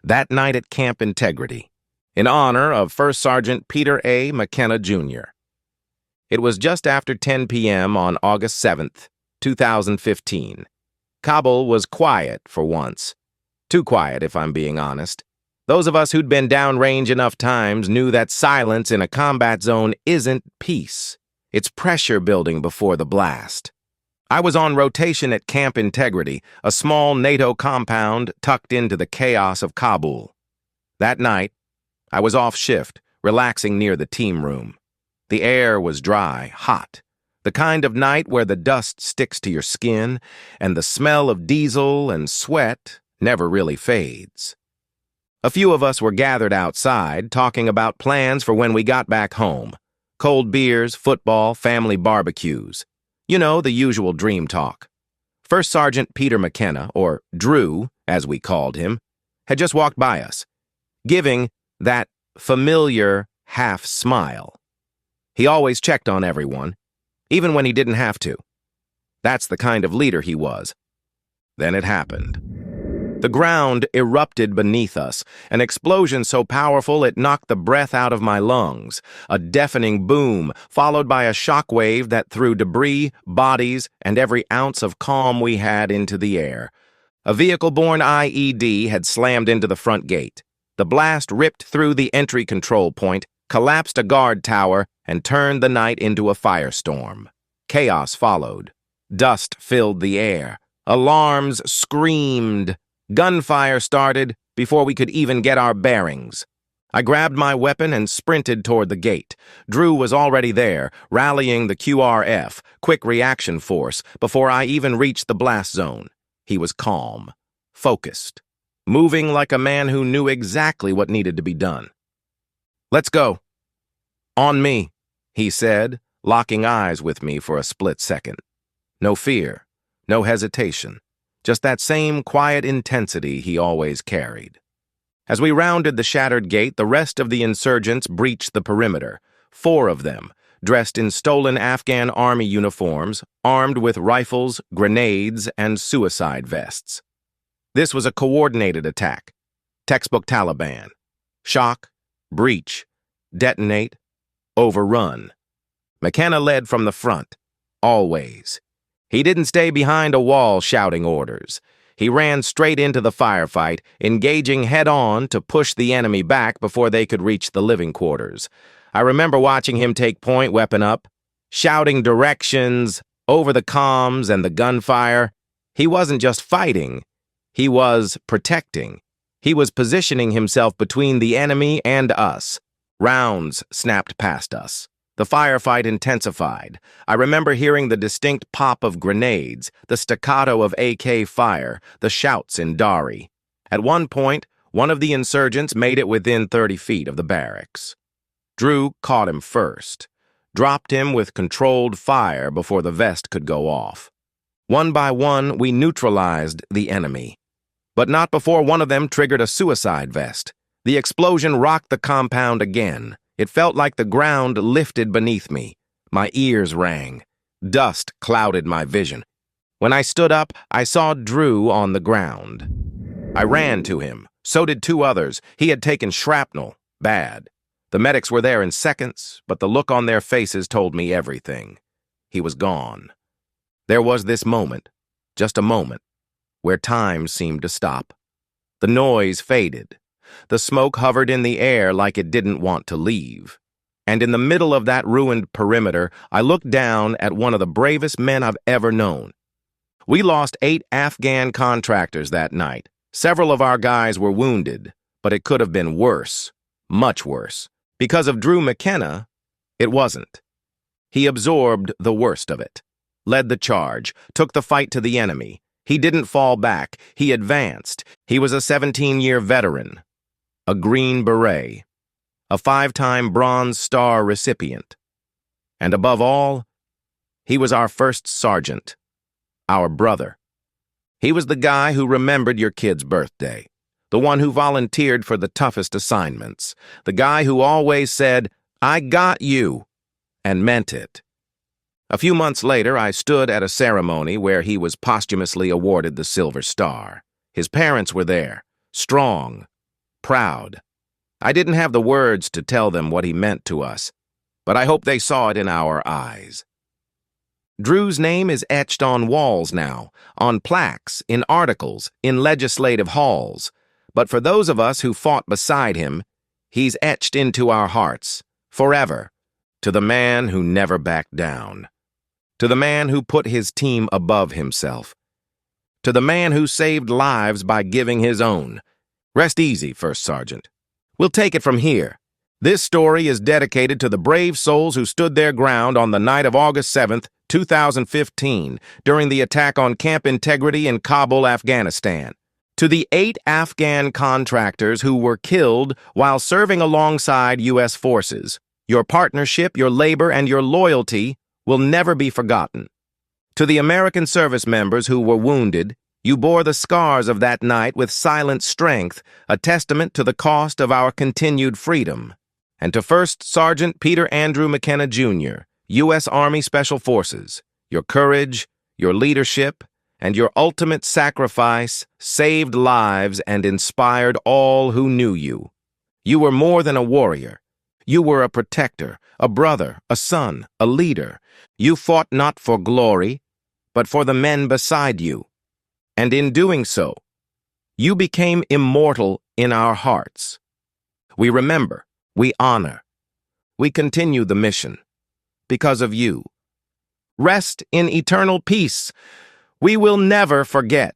that night at Camp Integrity, in honor of First Sergeant Peter A. McKenna, Jr. It was just after 10 p.m. on August 7th, 2015. Kabul was quiet for once. Too quiet, if I'm being honest. Those of us who'd been downrange enough times knew that silence in a combat zone isn't peace. It's pressure building before the blast. I was on rotation at Camp Integrity, a small NATO compound tucked into the chaos of Kabul. That night, I was off shift, relaxing near the team room. The air was dry, hot, the kind of night where the dust sticks to your skin and the smell of diesel and sweat never really fades. A few of us were gathered outside, talking about plans for when we got back home. Cold beers, football, family barbecues. You know, the usual dream talk. First Sergeant Peter McKenna, or Drew, as we called him, had just walked by us, giving that familiar half-smile. He always checked on everyone, even when he didn't have to. That's the kind of leader he was. Then it happened. The ground erupted beneath us, an explosion so powerful it knocked the breath out of my lungs, a deafening boom followed by a shockwave that threw debris, bodies, and every ounce of calm we had into the air. A vehicle-borne IED had slammed into the front gate. The blast ripped through the entry control point, collapsed a guard tower, and turned the night into a firestorm. Chaos followed. Dust filled the air. Alarms screamed. Gunfire started before we could even get our bearings. I grabbed my weapon and sprinted toward the gate. Drew was already there, rallying the QRF, Quick Reaction Force, before I even reached the blast zone. He was calm, focused, moving like a man who knew exactly what needed to be done. "Let's go." "On me," he said, locking eyes with me for a split second. No fear, no hesitation. Just that same quiet intensity he always carried. As we rounded the shattered gate, the rest of the insurgents breached the perimeter. 4 of them, dressed in stolen Afghan army uniforms, armed with rifles, grenades, and suicide vests. This was a coordinated attack. Textbook Taliban. Shock, breach, detonate, overrun. McKenna led from the front, always. He didn't stay behind a wall shouting orders. He ran straight into the firefight, engaging head-on to push the enemy back before they could reach the living quarters. I remember watching him take point, weapon up, shouting directions over the comms and the gunfire. He wasn't just fighting. He was protecting. He was positioning himself between the enemy and us. Rounds snapped past us. The firefight intensified. I remember hearing the distinct pop of grenades, the staccato of AK fire, the shouts in Dari. At one point, one of the insurgents made it within 30 feet of the barracks. Drew caught him first, dropped him with controlled fire before the vest could go off. One by one, we neutralized the enemy. But not before one of them triggered a suicide vest. The explosion rocked the compound again. It felt like the ground lifted beneath me. My ears rang. Dust clouded my vision. When I stood up, I saw Drew on the ground. I ran to him. So did 2 others. He had taken shrapnel. Bad. The medics were there in seconds, but the look on their faces told me everything. He was gone. There was this moment, just a moment, where time seemed to stop. The noise faded. The smoke hovered in the air like it didn't want to leave. And in the middle of that ruined perimeter, I looked down at one of the bravest men I've ever known. We lost 8 Afghan contractors that night. Several of our guys were wounded, but it could have been worse, much worse. Because of Drew McKenna, it wasn't. He absorbed the worst of it, led the charge, took the fight to the enemy. He didn't fall back. He advanced. He was a 17-year veteran. A Green Beret, a 5-time Bronze Star recipient. And above all, he was our first sergeant, our brother. He was the guy who remembered your kid's birthday, the one who volunteered for the toughest assignments, the guy who always said, "I got you," and meant it. A few months later, I stood at a ceremony where he was posthumously awarded the Silver Star. His parents were there, strong, proud. I didn't have the words to tell them what he meant to us, but I hope they saw it in our eyes. Drew's name is etched on walls now, on plaques, in articles, in legislative halls. But for those of us who fought beside him, he's etched into our hearts, forever, to the man who never backed down, to the man who put his team above himself, to the man who saved lives by giving his own. Rest easy, First Sergeant. We'll take it from here. This story is dedicated to the brave souls who stood their ground on the night of August 7th, 2015, during the attack on Camp Integrity in Kabul, Afghanistan. To the 8 Afghan contractors who were killed while serving alongside U.S. forces, your partnership, your labor, and your loyalty will never be forgotten. To the American service members who were wounded, you bore the scars of that night with silent strength, a testament to the cost of our continued freedom. And to First Sergeant Peter Andrew McKenna, Jr., U.S. Army Special Forces, your courage, your leadership, and your ultimate sacrifice saved lives and inspired all who knew you. You were more than a warrior. You were a protector, a brother, a son, a leader. You fought not for glory, but for the men beside you. And in doing so, you became immortal in our hearts. We remember, we honor, we continue the mission. Because of you. Rest in eternal peace. We will never forget.